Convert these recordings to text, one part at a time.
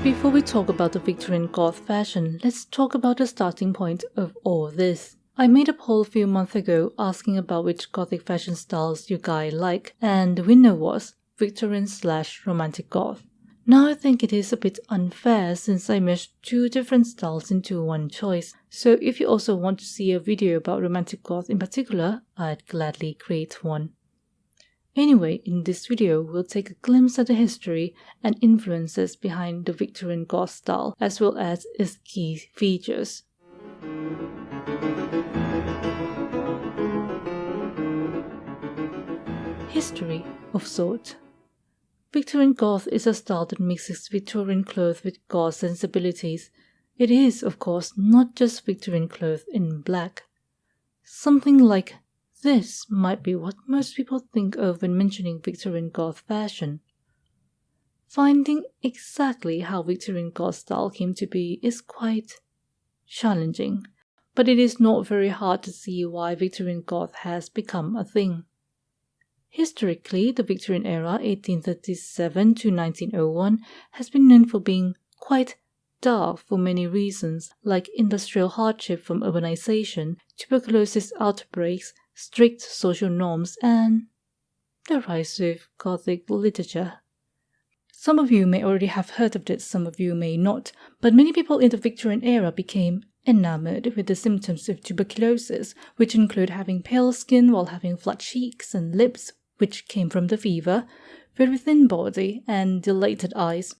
Before we talk about the Victorian Goth fashion, let's talk about the starting point of all this. I made a poll a few months ago asking about which Gothic fashion styles you guys like, and the winner was Victorian/Romantic Goth. Now I think it is a bit unfair since I meshed two different styles into one choice, so if you also want to see a video about Romantic Goth in particular, I'd gladly create one. Anyway, in this video, we'll take a glimpse at the history and influences behind the Victorian Goth style, as well as its key features. History of sort. Victorian Goth is a style that mixes Victorian clothes with Goth sensibilities. It is, of course, not just Victorian clothes in black. Something like this might be what most people think of when mentioning Victorian Goth fashion. Finding exactly how Victorian Goth style came to be is quite challenging, but it is not very hard to see why Victorian Goth has become a thing. Historically, the Victorian era, 1837 to 1901, has been known for being quite dark for many reasons, like industrial hardship from urbanization, tuberculosis outbreaks, strict social norms, and the rise of Gothic literature. Some of you may already have heard of this, some of you may not, but many people in the Victorian era became enamored with the symptoms of tuberculosis, which include having pale skin while having flat cheeks and lips, which came from the fever, very thin body, and dilated eyes.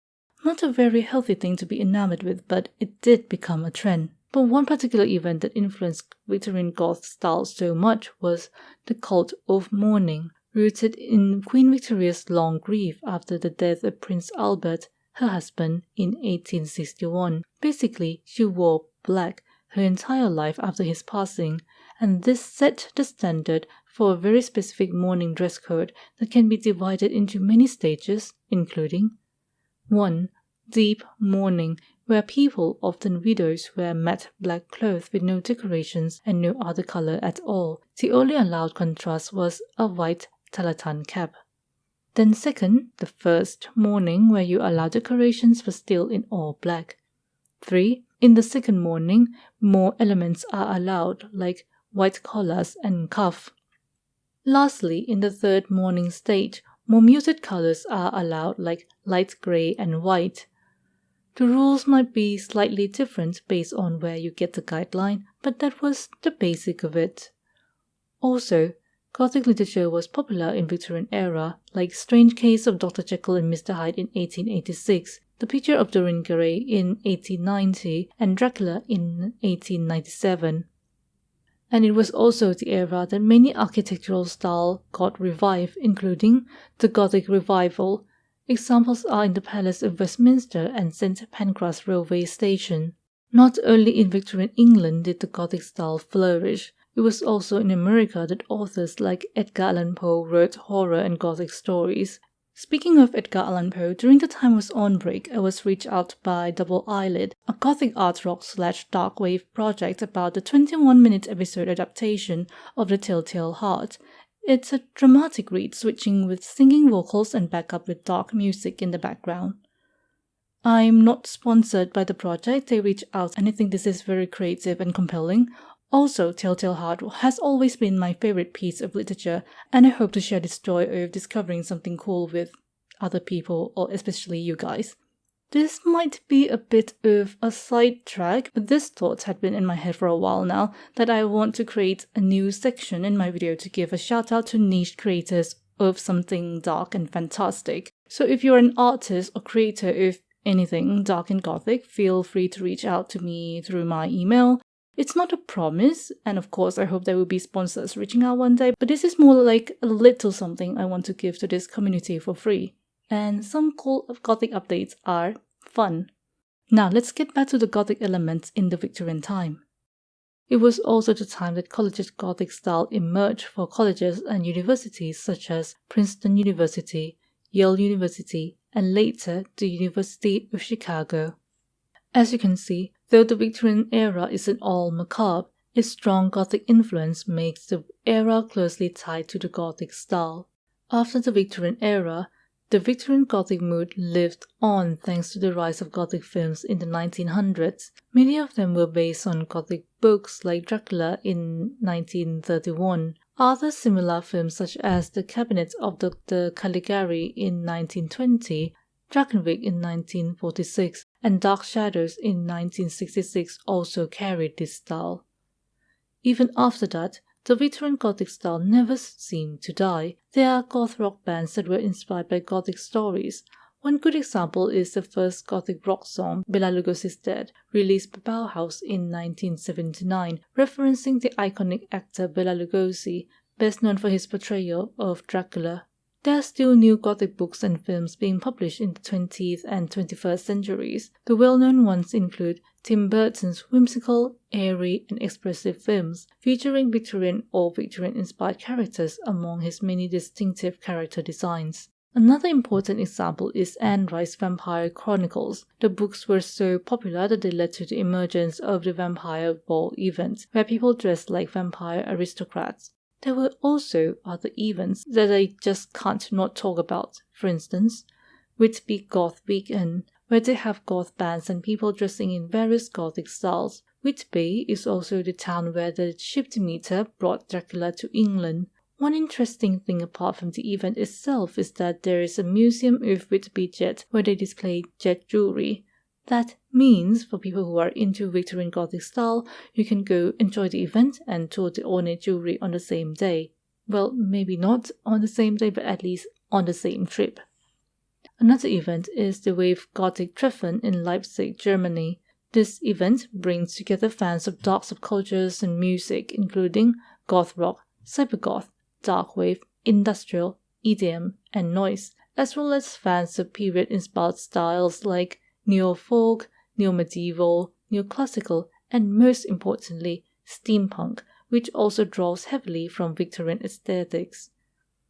Not a very healthy thing to be enamored with, but it did become a trend. But one particular event that influenced Victorian Goth style so much was the cult of mourning, rooted in Queen Victoria's long grief after the death of Prince Albert, her husband, in 1861. Basically, she wore black her entire life after his passing, and this set the standard for a very specific mourning dress code that can be divided into many stages, including 1. Deep mourning, where people, often widows, wear matte black clothes with no decorations and no other color at all. The only allowed contrast was a white tarlatan cap. Then second, the first mourning, where you allow decorations but still in all black. 3. In the second mourning, more elements are allowed, like white collars and cuff. Lastly, in the third mourning stage, more muted colors are allowed, like light grey and white. The rules might be slightly different based on where you get the guideline, but that was the basic of it. Also, Gothic literature was popular in Victorian era, like Strange Case of Dr. Jekyll and Mr. Hyde in 1886, The Picture of Dorian Gray in 1890, and Dracula in 1897. And it was also the era that many architectural styles got revived, including the Gothic Revival. Examples are in the Palace of Westminster and St. Pancras Railway Station. Not only in Victorian England did the Gothic style flourish, it was also in America that authors like Edgar Allan Poe wrote horror and Gothic stories. Speaking of Edgar Allan Poe, during the time I was on break, I was reached out by Double Eyelid, a Gothic art rock/dark wave project about the 21-minute episode adaptation of The Telltale Heart. It's a dramatic read, switching with singing vocals and backup with dark music in the background. I'm not sponsored by the project, they reached out and I think this is very creative and compelling. Also, Telltale Heart has always been my favorite piece of literature, and I hope to share this joy of discovering something cool with other people, or especially you guys. This might be a bit of a sidetrack, but this thought had been in my head for a while now that I want to create a new section in my video to give a shout out to niche creators of something dark and fantastic. So if you're an artist or creator of anything dark and gothic, feel free to reach out to me through my email. It's not a promise, and of course I hope there will be sponsors reaching out one day, but this is more like a little something I want to give to this community for free. And some cool Gothic updates are fun. Now let's get back to the Gothic elements in the Victorian time. It was also the time that collegiate Gothic style emerged for colleges and universities such as Princeton University, Yale University, and later the University of Chicago. As you can see, though the Victorian era isn't all macabre, its strong Gothic influence makes the era closely tied to the Gothic style. After the Victorian era, The Victorian Gothic mood lived on thanks to the rise of Gothic films in the 1900s. Many of them were based on Gothic books like Dracula in 1931. Other similar films such as The Cabinet of Dr. Caligari in 1920, Drakenwijk in 1946, and Dark Shadows in 1966 also carried this style. Even after that, the Victorian Gothic style never seemed to die. There are goth rock bands that were inspired by Gothic stories. One good example is the first Gothic rock song, Bela Lugosi's Dead, released by Bauhaus in 1979, referencing the iconic actor Bela Lugosi, best known for his portrayal of Dracula. There are still new Gothic books and films being published in the 20th and 21st centuries. The well-known ones include Tim Burton's whimsical, airy, and expressive films, featuring Victorian or Victorian-inspired characters among his many distinctive character designs. Another important example is Anne Rice's Vampire Chronicles. The books were so popular that they led to the emergence of the Vampire Ball event, where people dressed like vampire aristocrats. There were also other events that I just can't not talk about. For instance, Whitby Goth Weekend, where they have goth bands and people dressing in various Gothic styles. Whitby is also the town where the ship Demeter brought Dracula to England. One interesting thing apart from the event itself is that there is a museum of Whitby jet where they display jet jewelry. That means for people who are into Victorian Gothic style, you can go enjoy the event and tour the ornate jewelry on the same day. Well, maybe not on the same day, but at least on the same trip. Another event is the Wave Gothic Treffen in Leipzig, Germany. This event brings together fans of dark subcultures and music, including goth rock, cybergoth, dark wave, industrial, EDM, and noise, as well as fans of period-inspired styles like neo-folk, neo-medieval, neo-classical, and most importantly, steampunk, which also draws heavily from Victorian aesthetics.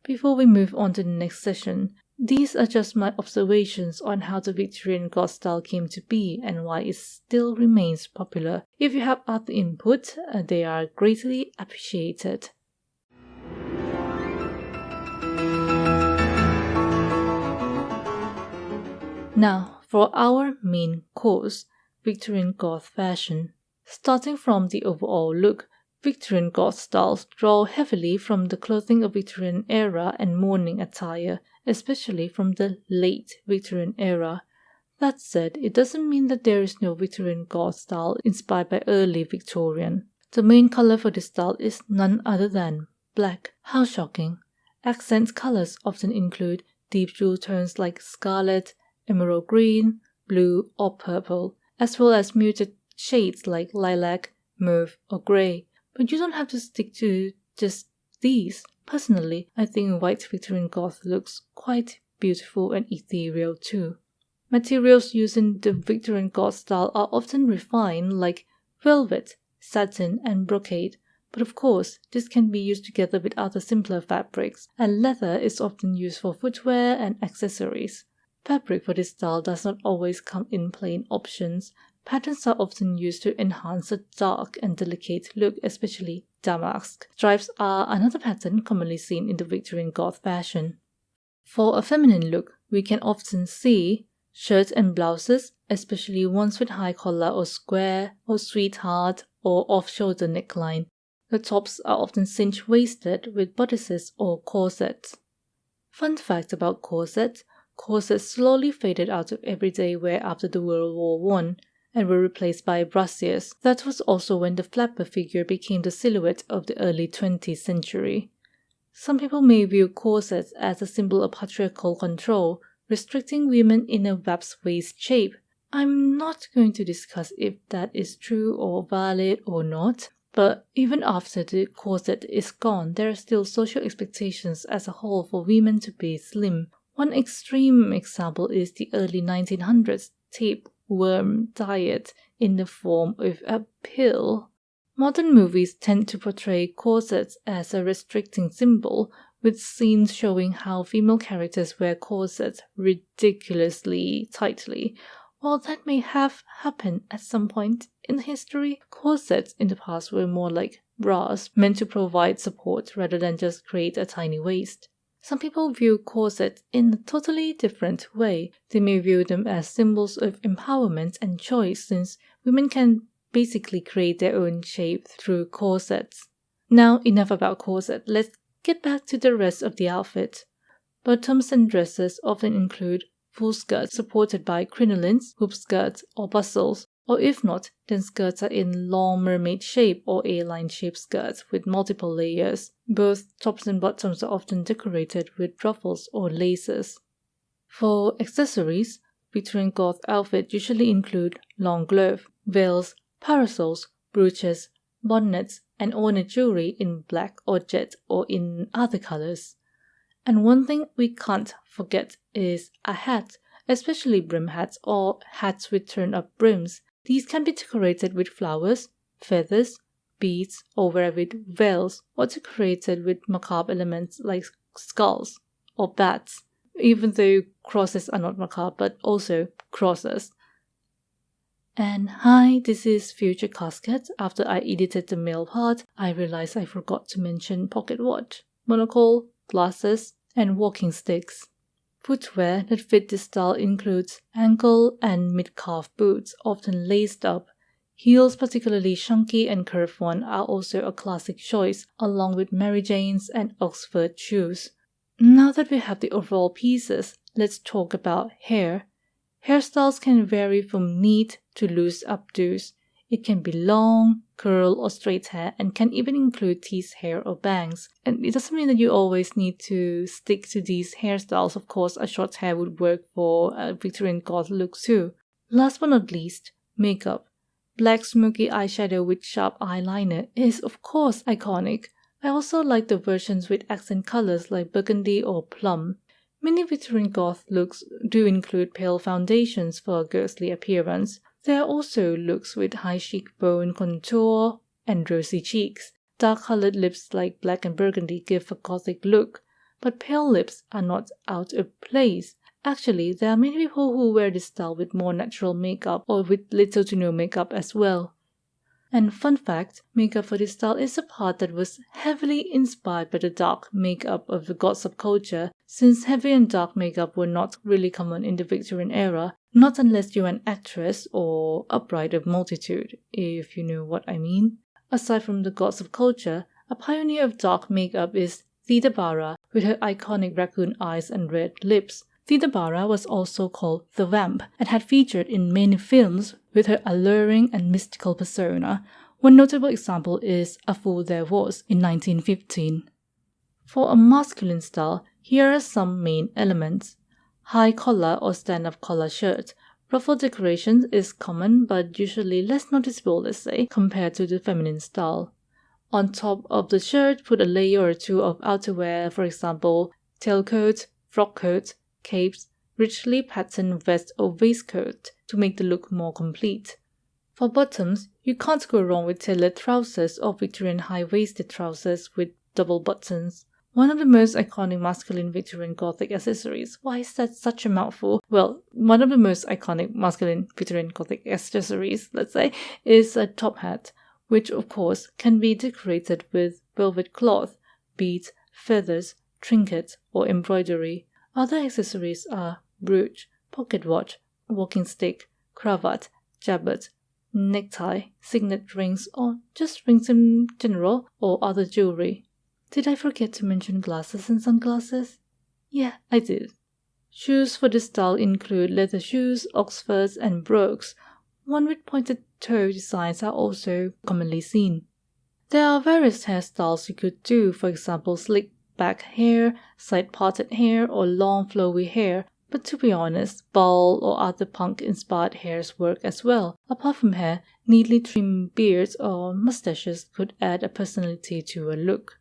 Before we move on to the next session, these are just my observations on how the Victorian Goth style came to be and why it still remains popular. If you have other input, they are greatly appreciated. Now, for our main course, Victorian Goth fashion. Starting from the overall look, Victorian Goth styles draw heavily from the clothing of Victorian era and mourning attire, especially from the late Victorian era. That said, it doesn't mean that there is no Victorian Goth style inspired by early Victorian. The main color for this style is none other than black. How shocking! Accent colors often include deep jewel tones like scarlet, emerald green, blue, or purple, as well as muted shades like lilac, mauve, or grey. But you don't have to stick to just these. Personally, I think white Victorian Goth looks quite beautiful and ethereal too. Materials used in the Victorian Goth style are often refined like velvet, satin, and brocade. But of course, this can be used together with other simpler fabrics, and leather is often used for footwear and accessories. Fabric for this style does not always come in plain options. Patterns are often used to enhance a dark and delicate look, especially damask. Stripes are another pattern commonly seen in the Victorian Goth fashion. For a feminine look, we can often see shirts and blouses, especially ones with high collar or square or sweetheart or off-shoulder neckline. The tops are often cinch-waisted with bodices or corsets. Fun fact about corsets: corsets slowly faded out of everyday wear after the World War I and were replaced by brassiers. That was also when the flapper figure became the silhouette of the early 20th century. Some people may view corsets as a symbol of patriarchal control, restricting women in a wraps waist shape. I'm not going to discuss if that is true or valid or not, but even after the corset is gone, there are still social expectations as a whole for women to be slim. One extreme example is the early 1900s tapeworm diet in the form of a pill. Modern movies tend to portray corsets as a restricting symbol, with scenes showing how female characters wear corsets ridiculously tightly. While that may have happened at some point in history, corsets in the past were more like bras, meant to provide support rather than just create a tiny waist. Some people view corsets in a totally different way. They may view them as symbols of empowerment and choice, since women can basically create their own shape through corsets. Now, enough about corset. Let's get back to the rest of the outfit. Bottoms and dresses often include full skirts supported by crinolines, hoop skirts, or bustles, or if not, then skirts are in long mermaid shape or A-line shaped skirts with multiple layers. Both tops and bottoms are often decorated with ruffles or laces. For accessories, Victorian Goth outfits usually include long gloves, veils, parasols, brooches, bonnets, and ornate jewelry in black or jet or in other colors. And one thing we can't forget is a hat, especially brim hats or hats with turn-up brims. These can be decorated with flowers, feathers, beads, or wear with veils, or decorated with macabre elements like skulls or bats, even though crosses are not macabre but also crosses. And hi, this is Future Casket. After I edited the male part, I realized I forgot to mention pocket watch, monocle, glasses, and walking sticks. Footwear that fit this style includes ankle and mid-calf boots, often laced up. Heels, particularly chunky and curved ones, are also a classic choice, along with Mary Janes and Oxford shoes. Now that we have the overall pieces, let's talk about hair. Hairstyles can vary from neat to loose updos. It can be long, curl, or straight hair, and can even include teased hair or bangs. And it doesn't mean that you always need to stick to these hairstyles. Of course, a short hair would work for a Victorian Goth look too. Last but not least, makeup. Black smoky eyeshadow with sharp eyeliner is, of course, iconic. I also like the versions with accent colors like burgundy or plum. Many Victorian Goth looks do include pale foundations for a ghostly appearance. There are also looks with high chic bone contour and rosy cheeks. Dark-colored lips like black and burgundy give a gothic look, but pale lips are not out of place. Actually, there are many people who wear this style with more natural makeup or with little to no makeup as well. And fun fact, makeup for this style is a part that was heavily inspired by the dark makeup of the Goth subculture, since heavy and dark makeup were not really common in the Victorian era, not unless you're an actress or a bride of multitude, if you know what I mean. Aside from the Goth subculture, a pioneer of dark makeup is Theda Bara with her iconic raccoon eyes and red lips. Theda Bara was also called the Vamp and had featured in many films with her alluring and mystical persona. One notable example is A Fool There Was in 1915. For a masculine style, here are some main elements. High collar or stand-up collar shirt. Ruffle decoration is common but usually less noticeable, let's say, compared to the feminine style. On top of the shirt, put a layer or two of outerwear, for example, tailcoat, frock coat, capes, richly patterned vest or waistcoat to make the look more complete. For bottoms, you can't go wrong with tailored trousers or Victorian high-waisted trousers with double buttons. One of the most iconic masculine Victorian Gothic accessories. Why is that such a mouthful? Well, one of the most iconic masculine Victorian Gothic accessories, let's say, is a top hat, which of course can be decorated with velvet cloth, beads, feathers, trinkets, or embroidery. Other accessories are brooch, pocket watch, walking stick, cravat, jabot, necktie, signet rings, or just rings in general, or other jewelry. Did I forget to mention glasses and sunglasses? Yeah, I did. Shoes for this style include leather shoes, Oxfords, and brogues. One with pointed toe designs are also commonly seen. There are various hairstyles you could do, for example, slick back hair, side-parted hair, or long flowy hair, but to be honest, bald or other punk-inspired hairs work as well. Apart from hair, neatly trimmed beards or mustaches could add a personality to a look.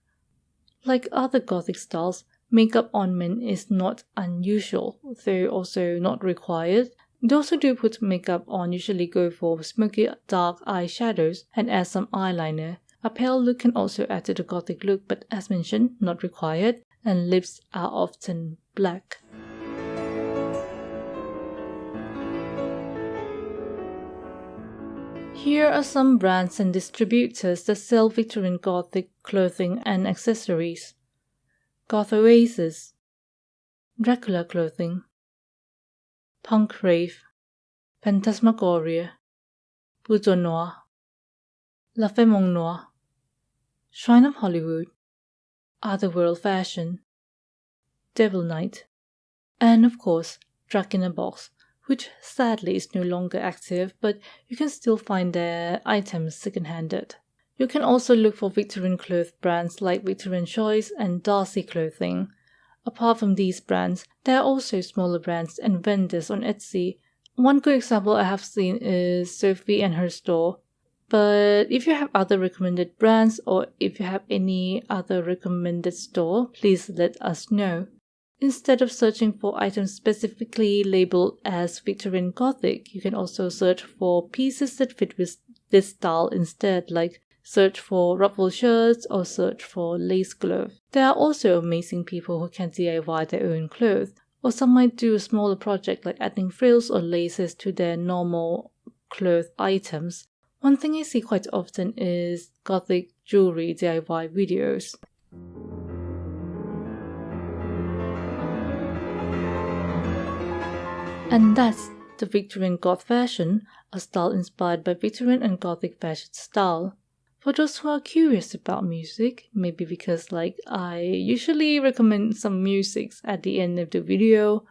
Like other Gothic styles, makeup ornament is not unusual, though also not required. Those who do put makeup on usually go for smoky dark eyeshadows and add some eyeliner. A pale look can also add to the Gothic look, but as mentioned, not required, and lips are often black. Here are some brands and distributors that sell Victorian Gothic clothing and accessories. Goth Oasis, Dracula clothing, punk rave, phantasmagoria, boudoir noir, la femme noire, shrine of Hollywood, otherworld fashion, devil night, and of course, Jack in a Box, which sadly is no longer active, but you can still find their items second-handed. You can also look for Victorian clothes brands like Victorian Choice and Darcy Clothing. Apart from these brands, there are also smaller brands and vendors on Etsy. One good example I have seen is Sophie and her store. But if you have other recommended brands or if you have any other recommended store, please let us know. Instead of searching for items specifically labeled as Victorian Gothic, you can also search for pieces that fit with this style instead, like search for ruffle shirts or search for lace gloves. There are also amazing people who can DIY their own clothes, or some might do a smaller project like adding frills or laces to their normal cloth items. One thing I see quite often is Gothic jewelry DIY videos. And that's the Victorian Goth fashion, a style inspired by Victorian and Gothic fashion style. For those who are curious about music, maybe because I usually recommend some musics at the end of the video,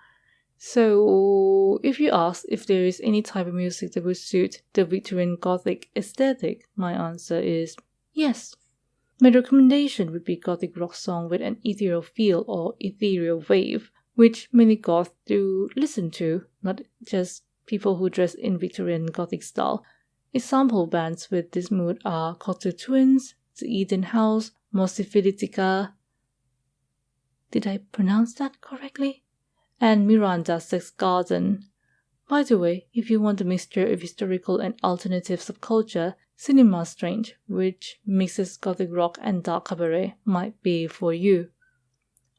so if you ask if there is any type of music that would suit the Victorian Gothic aesthetic, my answer is yes. My recommendation would be Gothic rock song with an ethereal feel or ethereal wave, which many goths do listen to, not just people who dress in Victorian Gothic style. Example bands with this mood are Cocteau Twins, The Eden House, Morsifilitica. Did I pronounce that correctly? And Miranda Sex Garden. By the way, if you want a mixture of historical and alternative subculture, Cinema Strange, which mixes gothic rock and dark cabaret, might be for you.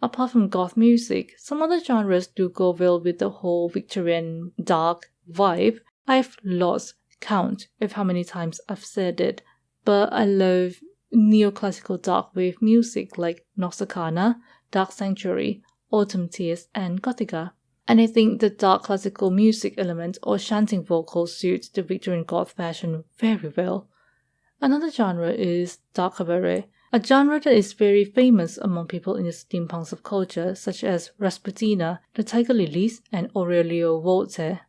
Apart from goth music, some other genres do go well with the whole Victorian dark vibe. I've lost count of how many times I've said it, but I love neoclassical dark wave music like Nox Arcana, Dark Sanctuary, Autumn Tears, and Gothica. And I think the dark classical music element or chanting vocals suits the Victorian Goth fashion very well. Another genre is dark cabaret, a genre that is very famous among people in the steampunk subculture, such as Rasputina, the Tiger Lilies, and Aurelio Voltaire.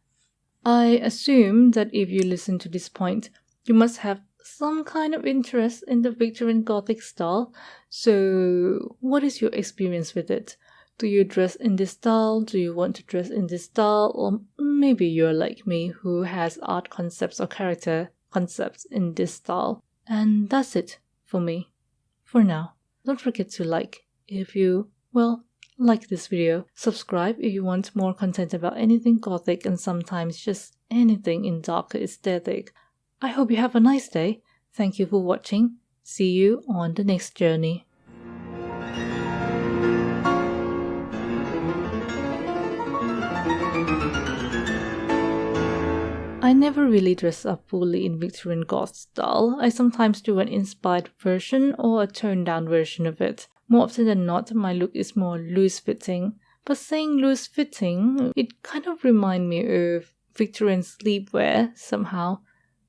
I assume that if you listen to this point, you must have some kind of interest in the Victorian Gothic style. So, what is your experience with it? Do you dress in this style? Do you want to dress in this style? Or maybe you're like me who has art concepts or character concepts in this style. And that's it for me. For now. Don't forget to like if you, like this video. Subscribe if you want more content about anything gothic and sometimes just anything in darker aesthetic. I hope you have a nice day. Thank you for watching. See you on the next journey. I never really dress up fully in Victorian Goth style. I sometimes do an inspired version or a toned down version of it. More often than not, my look is more loose-fitting. But saying loose-fitting, it kind of reminds me of Victorian sleepwear somehow.